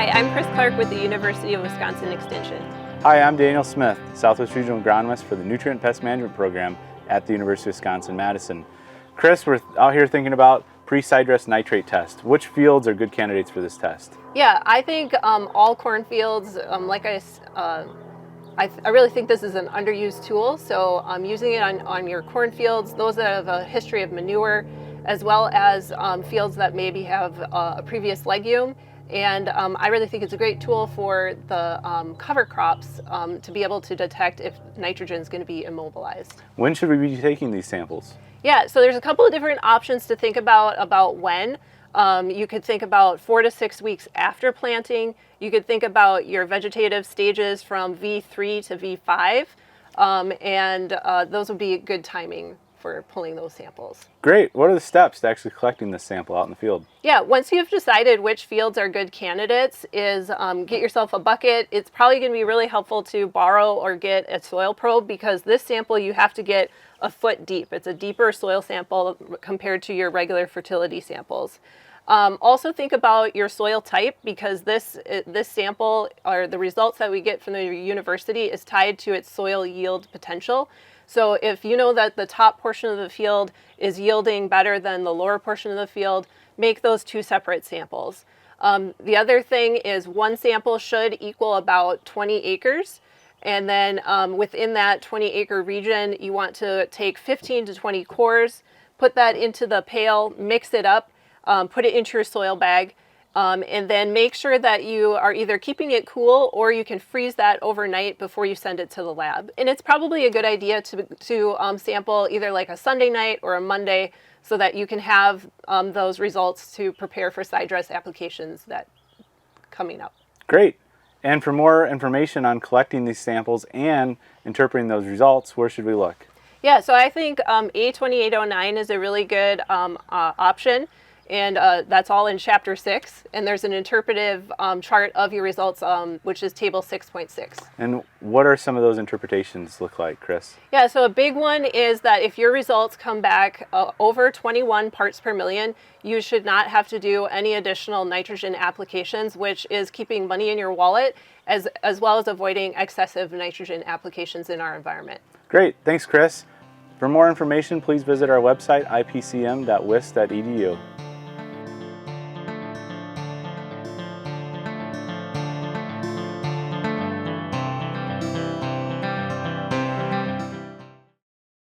Hi, I'm Chris Clark with the University of Wisconsin Extension. Hi, I'm Daniel Smith, Southwest Regional Agronomist for the Nutrient Pest Management Program at the University of Wisconsin-Madison. Chris, we're out here thinking about pre-side dress nitrate test. Which fields are good candidates for this test? Yeah, I think all cornfields, I really think this is an underused tool. So using it on your cornfields, those that have a history of manure, as well as fields that maybe have a previous legume. And I really think it's a great tool for the cover crops to be able to detect if nitrogen is going to be immobilized. When should we be taking these samples? Yeah, so there's a couple of different options to think about when. You could think about 4 to 6 weeks after planting. You could think about your vegetative stages from V3 to V5, and those would be good timing for pulling those samples. Great. What are the steps to actually collecting this sample out in the field? Yeah, once you've decided which fields are good candidates, get yourself a bucket. It's probably going to be really helpful to borrow or get a soil probe, because this sample you have to get a foot deep. It's a deeper soil sample compared to your regular fertility samples. Also think about your soil type, because this sample, or the results that we get from the university, is tied to its soil yield potential. So if you know that the top portion of the field is yielding better than the lower portion of the field, make those two separate samples. The other thing is one sample should equal about 20 acres. And then within that 20-acre region, you want to take 15 to 20 cores, put that into the pail, mix it up, put it into your soil bag, and then make sure that you are either keeping it cool or you can freeze that overnight before you send it to the lab. And it's probably a good idea to sample either like a Sunday night or a Monday, so that you can have those results to prepare for side dress applications that coming up. Great. And for more information on collecting these samples and interpreting those results, where should we look? Yeah, so I think A2809 is a really good option. And that's all in Chapter 6. And there's an interpretive chart of your results, which is Table 6.6. And what are some of those interpretations look like, Chris? Yeah, so a big one is that if your results come back over 21 parts per million, you should not have to do any additional nitrogen applications, which is keeping money in your wallet, as well as avoiding excessive nitrogen applications in our environment. Great. Thanks, Chris. For more information, please visit our website, ipcm.wis.edu.